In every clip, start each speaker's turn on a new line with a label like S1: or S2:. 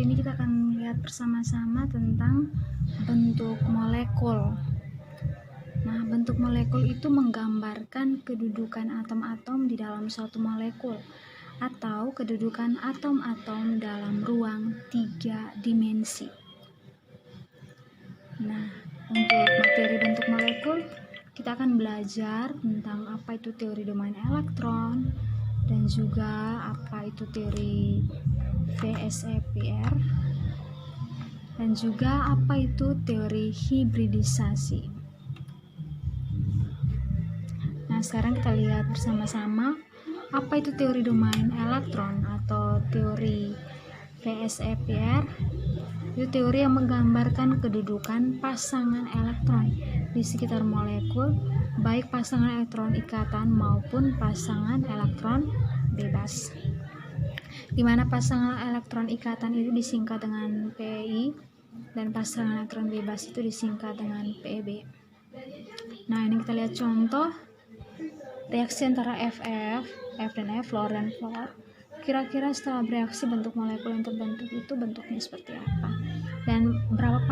S1: Kali ini kita akan lihat bersama-sama tentang bentuk molekul. Nah, bentuk molekul itu menggambarkan kedudukan atom-atom di dalam suatu molekul atau kedudukan atom-atom dalam ruang 3 dimensi. Nah, untuk materi bentuk molekul, kita akan belajar tentang apa itu teori domain elektron dan juga apa itu teori VSEPR dan juga apa itu teori hibridisasi. Nah, sekarang kita lihat bersama-sama apa itu teori domain elektron atau teori VSEPR. Itu teori yang menggambarkan kedudukan pasangan elektron di sekitar molekul, baik pasangan elektron ikatan maupun pasangan elektron bebas, di mana pasangan elektron ikatan itu disingkat dengan PEI dan pasangan elektron bebas itu disingkat dengan PEB. Nah, ini kita lihat contoh reaksi antara F dan F, fluor dan fluor. Kira-kira setelah bereaksi bentuk molekul yang terbentuk itu bentuknya seperti apa? Dan berapa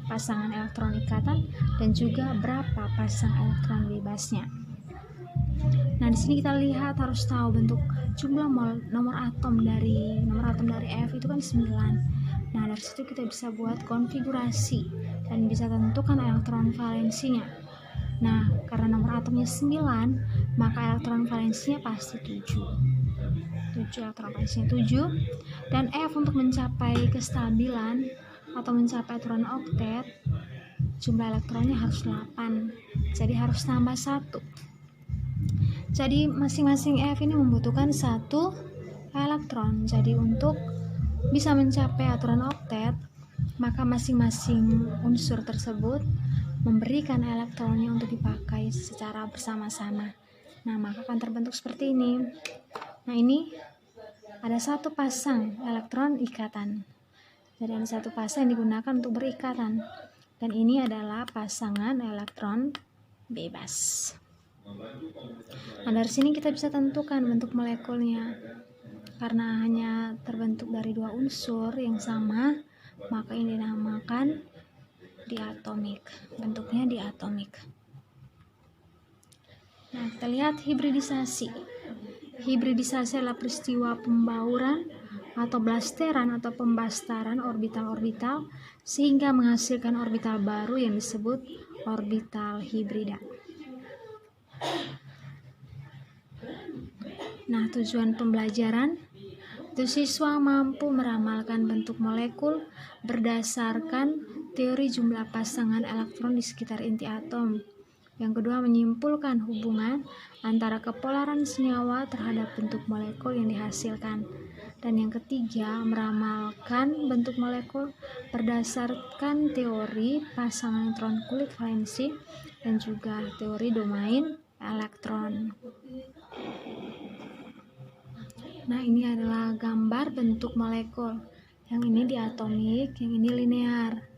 S1: pasangan elektron ikatan dan juga berapa pasang elektron bebasnya. Nah, di sini kita lihat harus tahu bentuk jumlah nomor atom dari F itu kan 9. Nah, dari situ kita bisa buat konfigurasi dan bisa tentukan elektron valensinya. Nah, karena nomor atomnya 9, maka elektron valensinya pasti 7 elektron valensinya 7. Dan F untuk mencapai kestabilan atau mencapai aturan oktet, jumlah elektronnya harus 8, jadi harus tambah 1. Jadi masing-masing F ini membutuhkan 1 elektron. Jadi untuk bisa mencapai aturan oktet, maka masing-masing unsur tersebut memberikan elektronnya untuk dipakai secara bersama-sama. Nah, maka akan terbentuk seperti ini. Nah, ini ada 1 pasang elektron ikatan. Jadi ada 1 pasang yang digunakan untuk berikatan. Dan ini adalah pasangan elektron bebas. Nah, dari sini kita bisa tentukan bentuk molekulnya. Karena hanya terbentuk dari 2 unsur yang sama, maka ini dinamakan diatomik. Bentuknya diatomik. Nah, kita lihat hibridisasi. Hibridisasi adalah peristiwa pembauran atau blasteran atau pembastaran orbital-orbital sehingga menghasilkan orbital baru yang disebut orbital hibrida. Nah, tujuan pembelajaran itu siswa mampu meramalkan bentuk molekul berdasarkan teori jumlah pasangan elektron di sekitar inti atom. Yang kedua, menyimpulkan hubungan antara kepolaran senyawa terhadap bentuk molekul yang dihasilkan. Dan yang ketiga, meramalkan bentuk molekul berdasarkan teori pasangan elektron kulit valensi dan juga teori domain elektron. Nah, ini adalah gambar bentuk molekul. Yang ini diatomik, yang ini linear.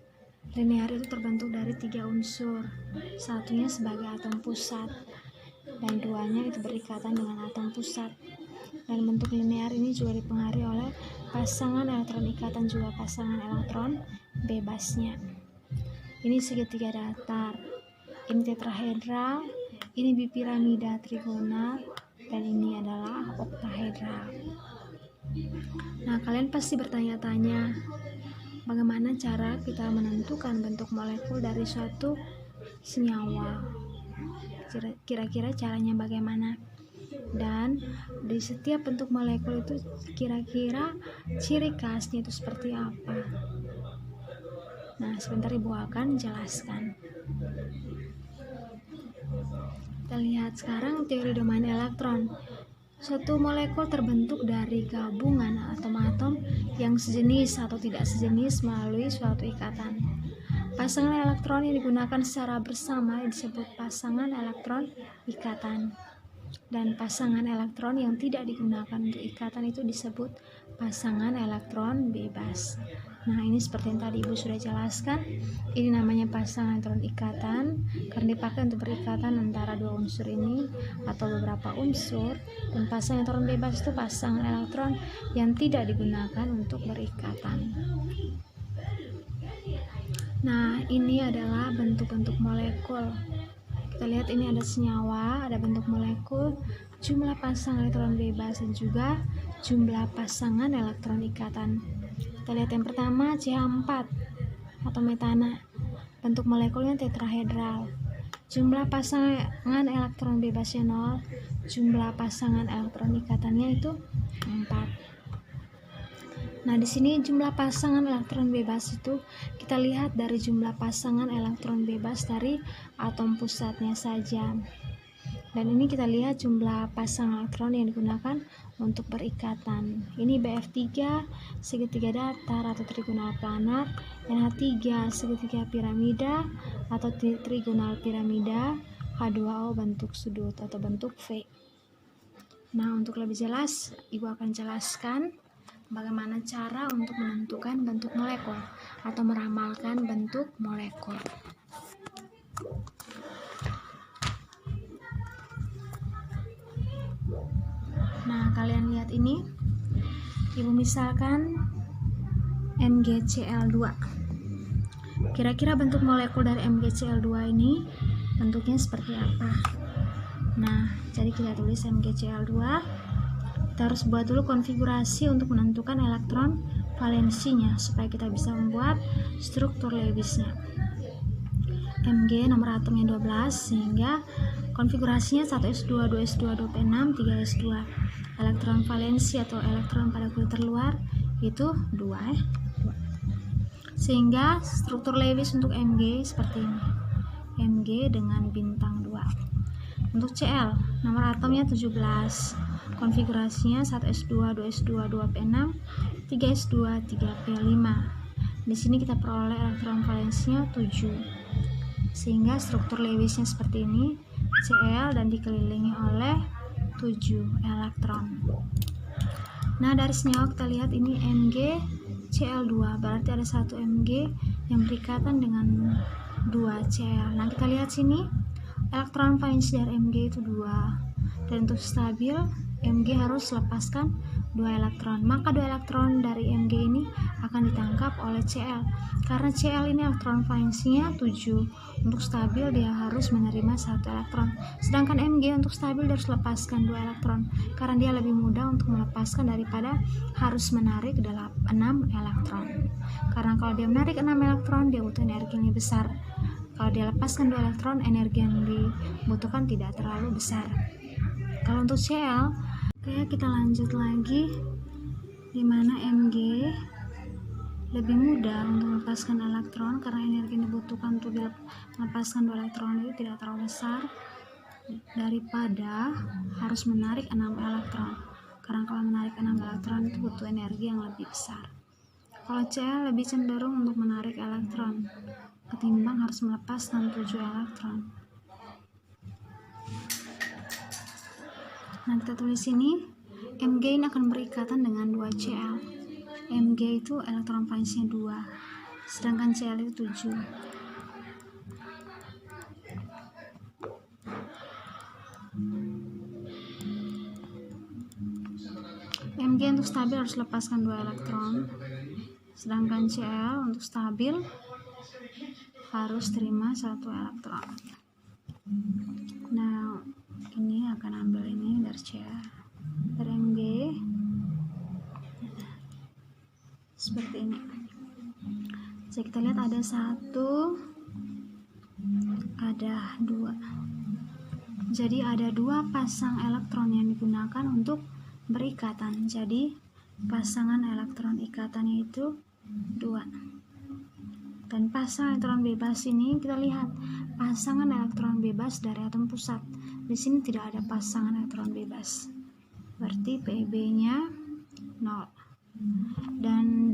S1: Linear itu terbentuk dari 3 unsur. Satunya sebagai atom pusat dan 2-nya itu berikatan dengan atom pusat. Dan bentuk linear ini juga dipengaruhi oleh pasangan elektron ikatan juga pasangan elektron bebasnya. Ini segitiga datar, ini tetrahedral, ini bipiramida trigonal, dan ini adalah oktahedral. Nah, kalian pasti bertanya-tanya, bagaimana cara kita menentukan bentuk molekul dari suatu senyawa? Kira-kira caranya bagaimana? Dan di setiap bentuk molekul itu kira-kira ciri khasnya itu seperti apa? Nah, sebentar Ibu akan jelaskan. Kita lihat sekarang teori domain elektron. Suatu molekul terbentuk dari gabungan atom-atom yang sejenis atau tidak sejenis melalui suatu ikatan. Pasangan elektron yang digunakan secara bersama disebut pasangan elektron ikatan. Dan pasangan elektron yang tidak digunakan untuk ikatan itu disebut pasangan elektron bebas. Nah, ini seperti yang tadi Ibu sudah jelaskan, ini namanya pasangan elektron ikatan karena dipakai untuk berikatan antara dua unsur ini atau beberapa unsur. Dan pasangan elektron bebas itu pasangan elektron yang tidak digunakan untuk berikatan. Nah, ini adalah bentuk-bentuk molekul. Kita lihat ini ada senyawa, ada bentuk molekul, jumlah pasangan elektron bebas, dan juga jumlah pasangan elektron ikatan. Kita lihat yang pertama CH4 atau metana. Bentuk molekulnya tetrahedral. Jumlah pasangan elektron bebasnya 0, jumlah pasangan elektron ikatannya itu 4. Nah, di sini jumlah pasangan elektron bebas itu kita lihat dari jumlah pasangan elektron bebas dari atom pusatnya saja. Dan ini kita lihat jumlah pasang elektron yang digunakan untuk berikatan. Ini BF3 segitiga datar atau trigonal planar, NH3 segitiga piramida atau trigonal piramida, H2O bentuk sudut atau bentuk V. Nah, untuk lebih jelas, Ibu akan jelaskan bagaimana cara untuk menentukan bentuk molekul atau meramalkan bentuk molekul. Nah, kalian lihat ini, Ibu misalkan MgCl2. Kira-kira bentuk molekul dari MgCl2 ini bentuknya seperti apa? Nah, jadi kita tulis MgCl2. Kita harus buat dulu konfigurasi untuk menentukan elektron valensinya supaya kita bisa membuat struktur Lewisnya. Mg nomor atomnya 12 sehingga konfigurasinya 1s2, 2s2, 2p6, 3s2. Elektron valensi atau elektron pada kulit terluar itu 2. Sehingga struktur Lewis untuk Mg seperti ini. Mg dengan bintang 2. Untuk Cl, nomor atomnya 17. Konfigurasinya 1s2, 2s2, 2p6, 3s2, 3p5. Di sini kita peroleh elektron valensinya 7. Sehingga struktur Lewisnya seperti ini, Cl dan dikelilingi oleh 7 elektron. Nah, dari senyawa kita lihat ini MgCl2, berarti ada 1 Mg yang berikatan dengan 2 Cl. Nah, kita lihat sini elektron valensi dari Mg itu 2, dan untuk stabil Mg harus lepaskan 2 elektron, maka 2 elektron dari Mg ini akan ditangkap oleh Cl. Karena Cl ini elektron valensinya 7, untuk stabil dia harus menerima 1 elektron, sedangkan Mg untuk stabil dia harus lepaskan 2 elektron karena dia lebih mudah untuk melepaskan daripada harus menarik 6 elektron. Karena kalau dia menarik 6 elektron dia butuh energi yang lebih besar, kalau dia lepaskan 2 elektron energi yang dibutuhkan tidak terlalu besar. Kalau untuk Cl, oke, kita lanjut lagi, dimana Mg lebih mudah untuk melepaskan elektron karena energi yang dibutuhkan untuk melepaskan 2 elektron itu tidak terlalu besar daripada harus menarik 6 elektron. Karena kalau menarik 6 elektron itu butuh energi yang lebih besar. Kalau Cl lebih cenderung untuk menarik elektron ketimbang harus melepaskan 7 elektron. Nah, kita tulis ini Mg ini akan berikatan dengan 2 Cl. Mg itu elektron valensinya 2, sedangkan Cl itu 7. Mg untuk stabil harus lepaskan 2 elektron, sedangkan Cl untuk stabil harus terima 1 elektron. Nah, ini akan ambil ini dari Cl, dari Mg seperti ini. Jadi kita lihat ada 1, ada 2. Jadi ada 2 pasang elektron yang digunakan untuk berikatan. Jadi pasangan elektron ikatannya itu 2. Dan pasang elektron bebas ini kita lihat pasangan elektron bebas dari atom pusat. Di sini tidak ada pasangan elektron bebas. Berarti PB-nya 0. Dan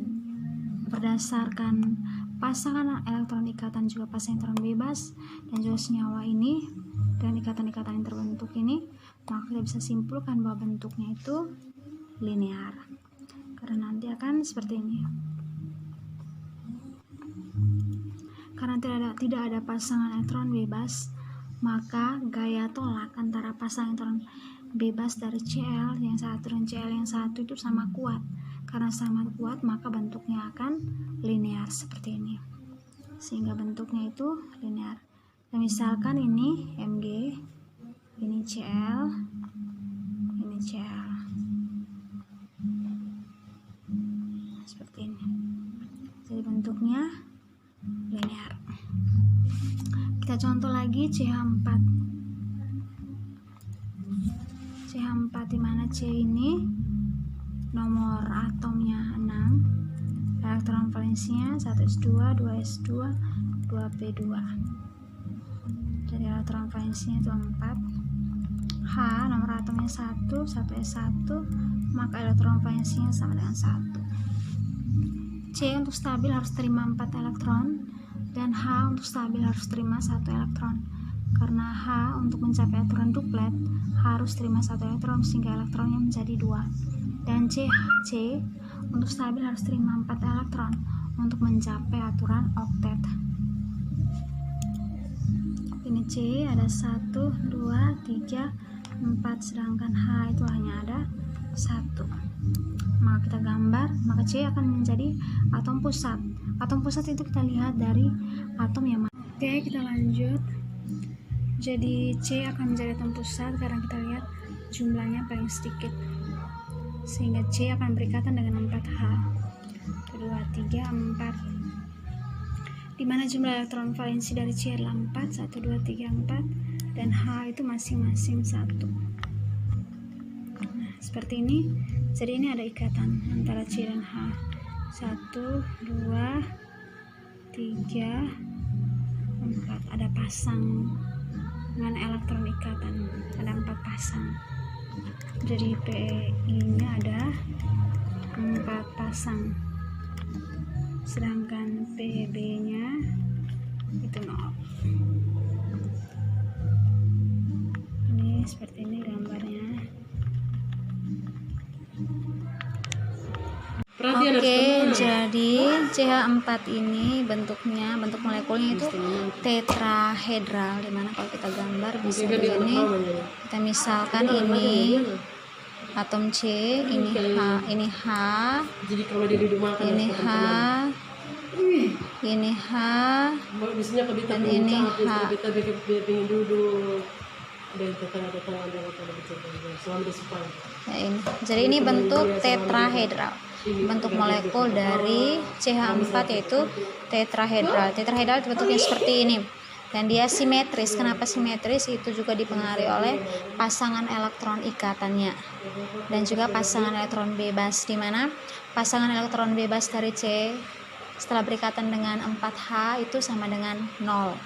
S1: berdasarkan pasangan elektron ikatan juga pasangan elektron bebas dan juga senyawa ini dan ikatan-ikatan yang terbentuk ini, maka kita bisa simpulkan bahwa bentuknya itu linear karena nanti akan seperti ini. Karena tidak ada pasangan elektron bebas, maka gaya tolak antara pasangan elektron bebas dari Cl yang satu dan Cl yang satu itu sama kuat. Karena sama kuat, maka bentuknya akan linear seperti ini, sehingga bentuknya itu linear. Dan misalkan ini Mg, ini Cl, ini Cl, seperti ini. Jadi bentuknya linear. Kita contoh lagi CH4. CH4 dimana C ini nomor atomnya 6, elektron valensinya 1s2, 2s2, 2p2. Jadi elektron valensinya itu 4. H nomor atomnya 1, 1s1, maka elektron valensinya sama dengan 1. C untuk stabil harus terima 4 elektron, dan H untuk stabil harus terima 1 elektron. Karena H untuk mencapai aturan duplet harus terima 1 elektron, sehingga elektronnya menjadi 2. Dan C untuk stabil harus terima 4 elektron untuk mencapai aturan oktet. Ini C ada 1, 2, 3, 4, sedangkan H itu hanya ada 1. Maka kita gambar, maka C akan menjadi atom pusat. Atom pusat itu kita lihat dari atom yang mana. Oke, kita lanjut. Jadi C akan menjadi atom pusat karena kita lihat jumlahnya paling sedikit, sehingga C akan berikatan dengan 4H. 2, 3, 4. Dimana jumlah elektron valensi dari C adalah 4, 1, 2, 3, 4, dan H itu masing-masing 1. Nah, seperti ini. Jadi ini ada ikatan antara C dan H. 1, 2, 3, 4. Ada pasang dengan elektron ikatan, ada 4 pasang. Jadi PI-nya ada 4 pasang, sedangkan PB-nya itu 0. Ini seperti ini gambarnya. Oke, jadi CH4 ini bentuk molekulnya itu tetrahedral, dimana kalau kita gambar bisa begini. Kita misalkan ini atom C, ini H, ini H, ini H, ini H, dan ini H. Nah, ini. Jadi ini bentuk tetrahedral. Bentuk molekul dari CH4 yaitu tetrahedral. Tetrahedral bentuknya seperti ini. Dan dia simetris. Kenapa simetris? Itu juga dipengaruhi oleh pasangan elektron ikatannya dan juga pasangan elektron bebas, di mana pasangan elektron bebas dari C setelah berikatan dengan 4H itu sama dengan 0.